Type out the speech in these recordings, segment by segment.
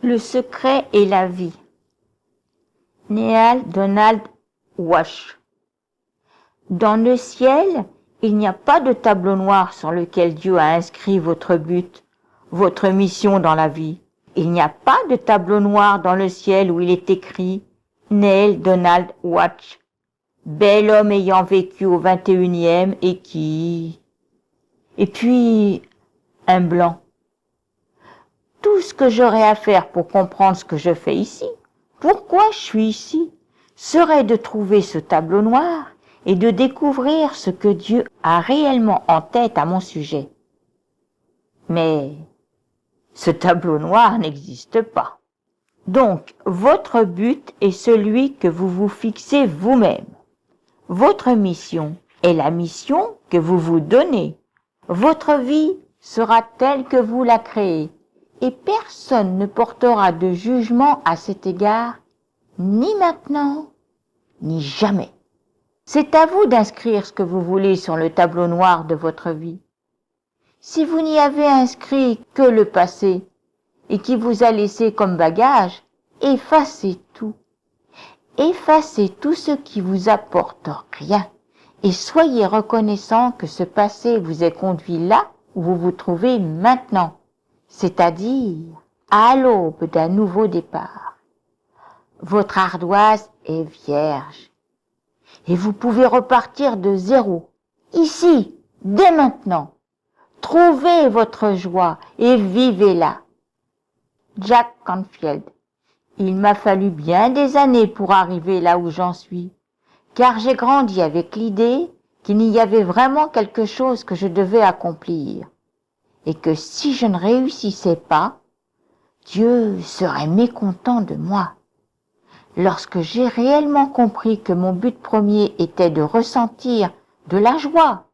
Le secret est la vie. Neale Donald Walsch. Dans le ciel, il n'y a pas de tableau noir sur lequel Dieu a inscrit votre but, votre mission dans la vie. Il n'y a pas de tableau noir dans le ciel où il est écrit Neale Donald Walsch, bel homme ayant vécu au 21e et qui... Et puis, un blanc. Tout ce que j'aurais à faire pour comprendre ce que je fais ici, pourquoi je suis ici, serait de trouver ce tableau noir et de découvrir ce que Dieu a réellement en tête à mon sujet. Mais ce tableau noir n'existe pas. Donc, votre but est celui que vous vous fixez vous-même. Votre mission est la mission que vous vous donnez. Votre vie sera telle que vous la créez. Et personne ne portera de jugement à cet égard, ni maintenant, ni jamais. C'est à vous d'inscrire ce que vous voulez sur le tableau noir de votre vie. Si vous n'y avez inscrit que le passé, et qui vous a laissé comme bagage, effacez tout. Effacez tout ce qui vous apporte rien, et soyez reconnaissant que ce passé vous ait conduit là où vous vous trouvez maintenant. C'est-à-dire à l'aube d'un nouveau départ. Votre ardoise est vierge et vous pouvez repartir de zéro, ici, dès maintenant. Trouvez votre joie et vivez-la. Jack Canfield. Il m'a fallu bien des années pour arriver là où j'en suis, car j'ai grandi avec l'idée qu'il y avait vraiment quelque chose que je devais accomplir. Et que si je ne réussissais pas, Dieu serait mécontent de moi. Lorsque j'ai réellement compris que mon but premier était de ressentir de la joie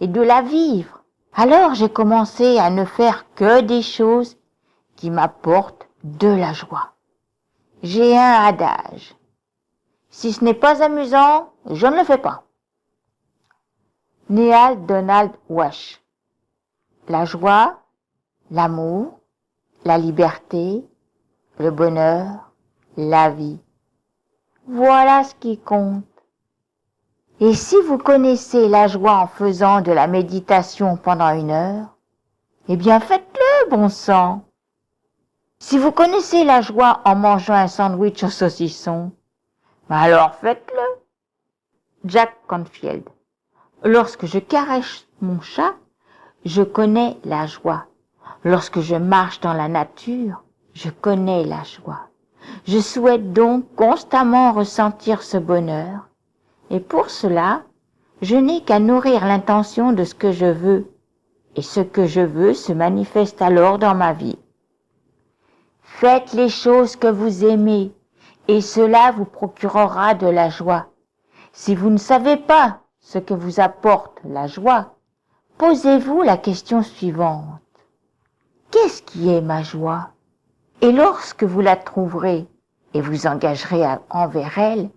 et de la vivre, alors j'ai commencé à ne faire que des choses qui m'apportent de la joie. J'ai un adage. Si ce n'est pas amusant, je ne le fais pas. Neale Donald Walsch. La joie, l'amour, la liberté, le bonheur, la vie. Voilà ce qui compte. Et si vous connaissez la joie en faisant de la méditation pendant 1 heure, eh bien faites-le, bon sang. Si vous connaissez la joie en mangeant un sandwich au saucisson, alors faites-le. Jack Canfield. Lorsque je caresse mon chat, je connais la joie. Lorsque je marche dans la nature, je connais la joie. Je souhaite donc constamment ressentir ce bonheur. Et pour cela, je n'ai qu'à nourrir l'intention de ce que je veux. Et ce que je veux se manifeste alors dans ma vie. Faites les choses que vous aimez, et cela vous procurera de la joie. Si vous ne savez pas ce que vous apporte la joie, posez-vous la question suivante. Qu'est-ce qui est ma joie? Et lorsque vous la trouverez et vous engagerez envers elle,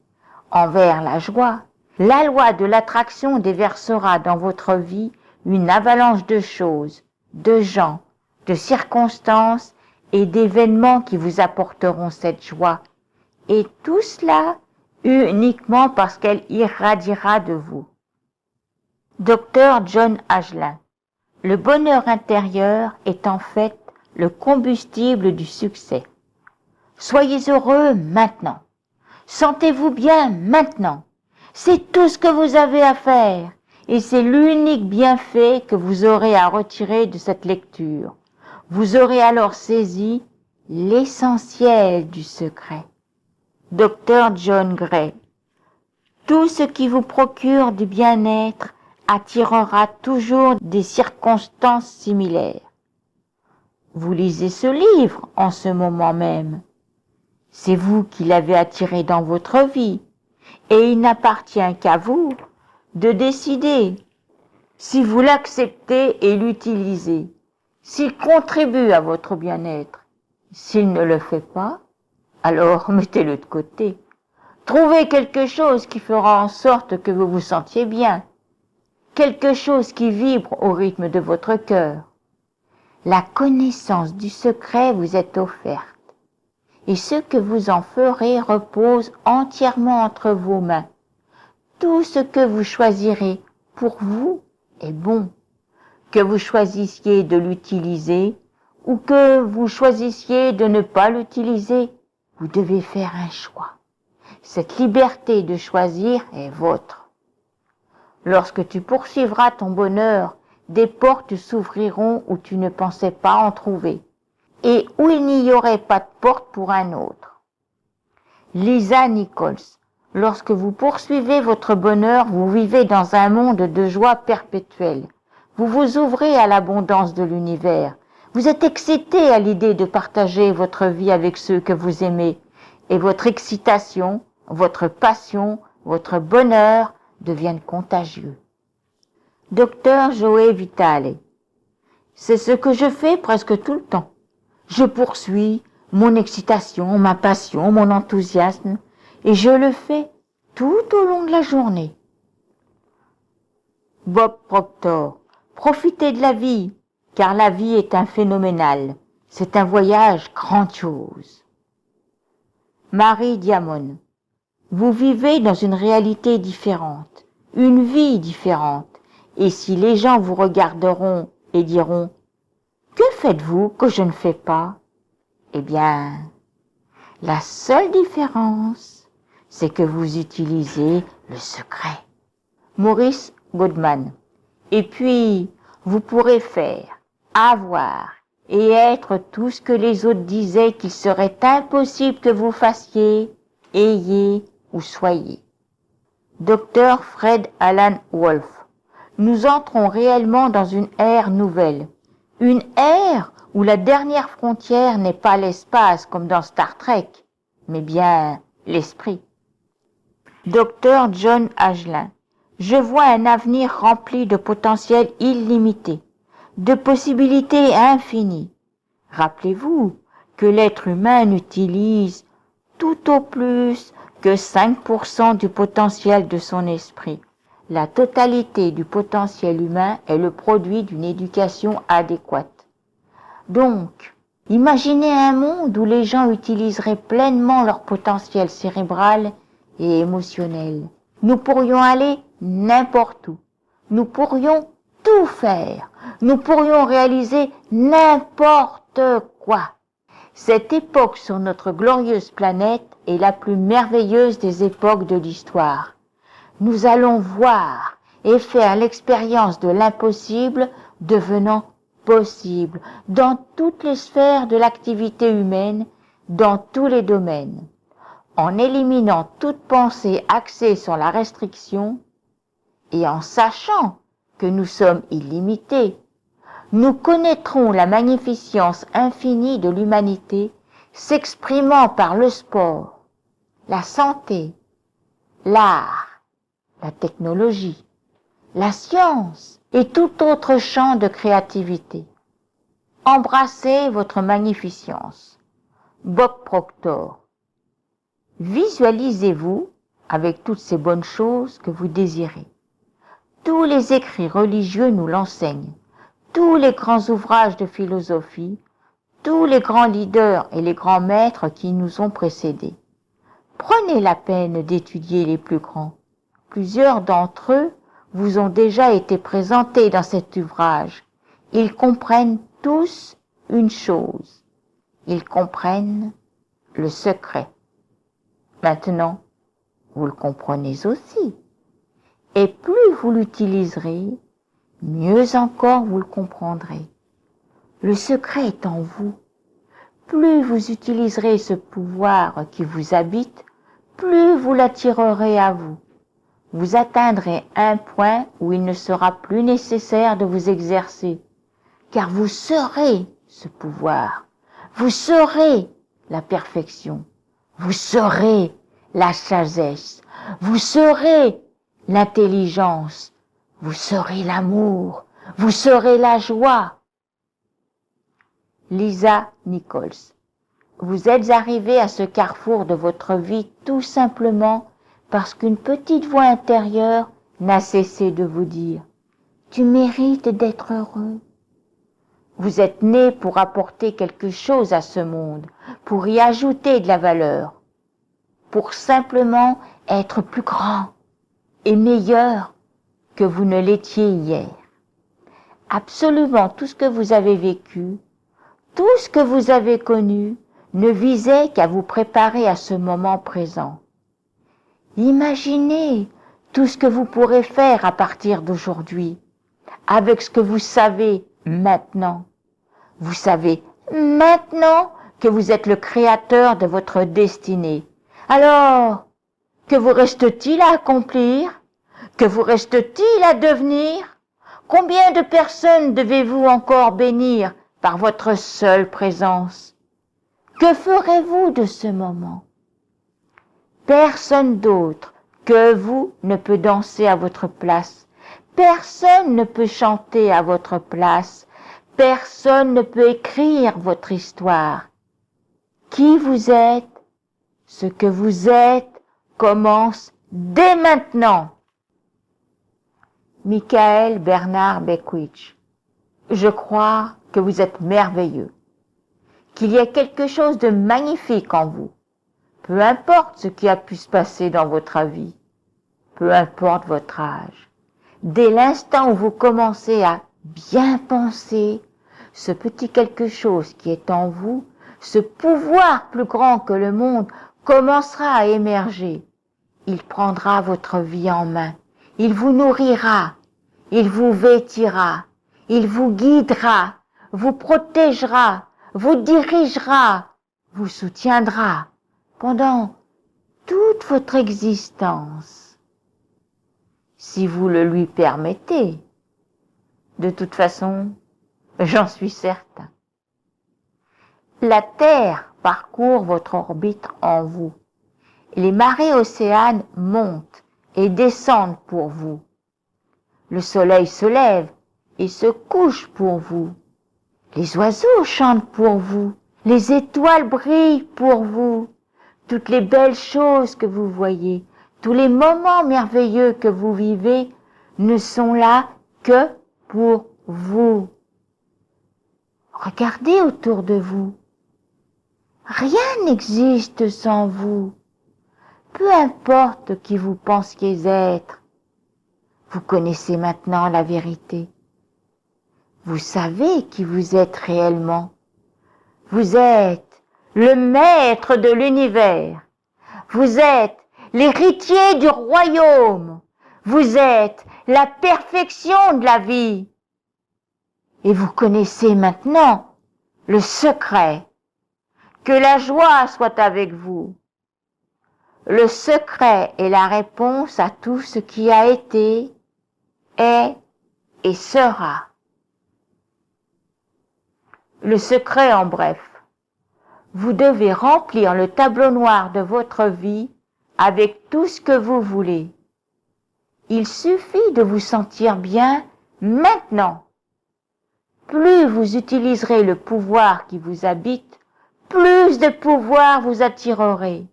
envers la joie, la loi de l'attraction déversera dans votre vie une avalanche de choses, de gens, de circonstances et d'événements qui vous apporteront cette joie. Et tout cela uniquement parce qu'elle irradiera de vous. Dr. John Hagelin. Le bonheur intérieur est en fait le combustible du succès. Soyez heureux maintenant. Sentez-vous bien maintenant. C'est tout ce que vous avez à faire et c'est l'unique bienfait que vous aurez à retirer de cette lecture. Vous aurez alors saisi l'essentiel du secret. Dr. John Gray. Tout ce qui vous procure du bien-être attirera toujours des circonstances similaires. Vous lisez ce livre en ce moment même. C'est vous qui l'avez attiré dans votre vie et il n'appartient qu'à vous de décider si vous l'acceptez et l'utilisez, s'il contribue à votre bien-être. S'il ne le fait pas, alors mettez-le de côté. Trouvez quelque chose qui fera en sorte que vous vous sentiez bien. Quelque chose qui vibre au rythme de votre cœur. La connaissance du secret vous est offerte. et ce que vous en ferez repose entièrement entre vos mains. Tout ce que vous choisirez pour vous est bon. Que vous choisissiez de l'utiliser ou que vous choisissiez de ne pas l'utiliser, vous devez faire un choix. Cette liberté de choisir est vôtre. Lorsque tu poursuivras ton bonheur, des portes s'ouvriront où tu ne pensais pas en trouver, et où il n'y aurait pas de porte pour un autre. Lisa Nichols, lorsque vous poursuivez votre bonheur, vous vivez dans un monde de joie perpétuelle. Vous vous ouvrez à l'abondance de l'univers. Vous êtes excité à l'idée de partager votre vie avec ceux que vous aimez, et votre excitation, votre passion, votre bonheur deviennent contagieux. Docteur Joe Vitale. C'est ce que je fais presque tout le temps. Je poursuis mon excitation, ma passion, mon enthousiasme, et je le fais tout au long de la journée. Bob Proctor. Profitez de la vie, car la vie est un phénoménal. C'est un voyage grandiose. Marie Diamond. Vous vivez dans une réalité différente, une vie différente, et si les gens vous regarderont et diront « Que faites-vous que je ne fais pas ?» Eh bien, la seule différence, c'est que vous utilisez le secret. Maurice Goodman. Et puis, vous pourrez faire, avoir et être tout ce que les autres disaient qu'il serait impossible que vous fassiez, ayez ou soyez. Dr. Fred Alan Wolf. Nous entrons réellement dans une ère nouvelle. Une ère où la dernière frontière n'est pas l'espace comme dans Star Trek, mais bien l'esprit. Dr. John Agelin. Je vois un avenir rempli de potentiel illimité, de possibilités infinies. Rappelez-vous que l'être humain n'utilise tout au plus que 5% du potentiel de son esprit. La totalité du potentiel humain est le produit d'une éducation adéquate. Donc, imaginez un monde où les gens utiliseraient pleinement leur potentiel cérébral et émotionnel. Nous pourrions aller n'importe où. Nous pourrions tout faire. Nous pourrions réaliser n'importe quoi. Cette époque sur notre glorieuse planète est la plus merveilleuse des époques de l'histoire. Nous allons voir et faire l'expérience de l'impossible devenant possible dans toutes les sphères de l'activité humaine, dans tous les domaines. En éliminant toute pensée axée sur la restriction et en sachant que nous sommes illimités, nous connaîtrons la magnificence infinie de l'humanité s'exprimant par le sport, la santé, l'art, la technologie, la science et tout autre champ de créativité. Embrassez votre magnificence. Bob Proctor. Visualisez-vous avec toutes ces bonnes choses que vous désirez. Tous les écrits religieux nous l'enseignent, tous les grands ouvrages de philosophie, tous les grands leaders et les grands maîtres qui nous ont précédés. Prenez la peine d'étudier les plus grands. Plusieurs d'entre eux vous ont déjà été présentés dans cet ouvrage. Ils comprennent tous une chose. Ils comprennent le secret. Maintenant, vous le comprenez aussi. Et plus vous l'utiliserez, mieux encore vous le comprendrez. Le secret est en vous. Plus vous utiliserez ce pouvoir qui vous habite, plus vous l'attirerez à vous. Vous atteindrez un point où il ne sera plus nécessaire de vous exercer, car vous serez ce pouvoir. Vous serez la perfection. Vous serez la sagesse. Vous serez l'intelligence. Vous serez l'amour. Vous serez la joie. Lisa Nichols. Vous êtes arrivé à ce carrefour de votre vie tout simplement parce qu'une petite voix intérieure n'a cessé de vous dire « Tu mérites d'être heureux ». Vous êtes né pour apporter quelque chose à ce monde, pour y ajouter de la valeur, pour simplement être plus grand et meilleur que vous ne l'étiez hier. Absolument tout ce que vous avez vécu, tout ce que vous avez connu, ne visait qu'à vous préparer à ce moment présent. Imaginez tout ce que vous pourrez faire à partir d'aujourd'hui, avec ce que vous savez maintenant. Vous savez maintenant que vous êtes le créateur de votre destinée. Alors, que vous reste-t-il à accomplir? Que vous reste-t-il à devenir? Combien de personnes devez-vous encore bénir par votre seule présence? Que ferez-vous de ce moment? Personne d'autre que vous ne peut danser à votre place. Personne ne peut chanter à votre place. Personne ne peut écrire votre histoire. Qui vous êtes, ce que vous êtes, commence dès maintenant. Michael Bernard Beckwith. Je crois que vous êtes merveilleux, qu'il y a quelque chose de magnifique en vous. Peu importe ce qui a pu se passer dans votre vie, peu importe votre âge. Dès l'instant où vous commencez à bien penser, ce petit quelque chose qui est en vous, ce pouvoir plus grand que le monde, commencera à émerger. Il prendra votre vie en main. Il vous nourrira. Il vous vêtira. Il vous guidera. Vous protégera. Vous dirigera. Vous soutiendra pendant toute votre existence, si vous le lui permettez. De toute façon, j'en suis certain. La Terre parcourt votre orbite en vous. Les marées océanes montent et descendent pour vous. Le soleil se lève et se couche pour vous. Les oiseaux chantent pour vous. Les étoiles brillent pour vous. Toutes les belles choses que vous voyez, tous les moments merveilleux que vous vivez ne sont là que pour vous. Regardez autour de vous. Rien n'existe sans vous. Peu importe qui vous pensiez être, vous connaissez maintenant la vérité. Vous savez qui vous êtes réellement. Vous êtes le maître de l'univers. Vous êtes l'héritier du royaume. Vous êtes la perfection de la vie. Et vous connaissez maintenant le secret. Que la joie soit avec vous. Le secret est la réponse à tout ce qui a été, est et sera. Le secret en bref. Vous devez remplir le tableau noir de votre vie avec tout ce que vous voulez. Il suffit de vous sentir bien maintenant. Plus vous utiliserez le pouvoir qui vous habite, plus de pouvoir vous attirerez.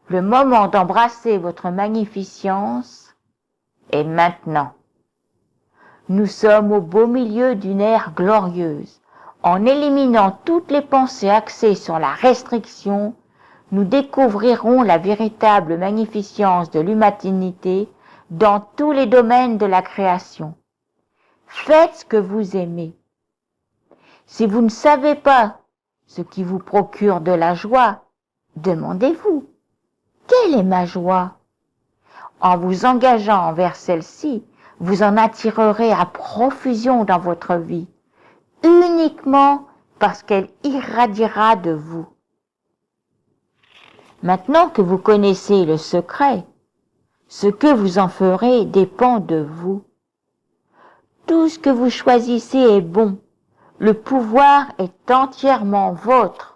Le moment d'embrasser votre magnificence est maintenant. Nous sommes au beau milieu d'une ère glorieuse. En éliminant toutes les pensées axées sur la restriction, nous découvrirons la véritable magnificence de l'humanité dans tous les domaines de la création. Faites ce que vous aimez. Si vous ne savez pas ce qui vous procure de la joie, demandez-vous, quelle est ma joie? En vous engageant envers celle-ci, vous en attirerez à profusion dans votre vie, uniquement parce qu'elle irradiera de vous. Maintenant que vous connaissez le secret, ce que vous en ferez dépend de vous. Tout ce que vous choisissez est bon. Le pouvoir est entièrement vôtre.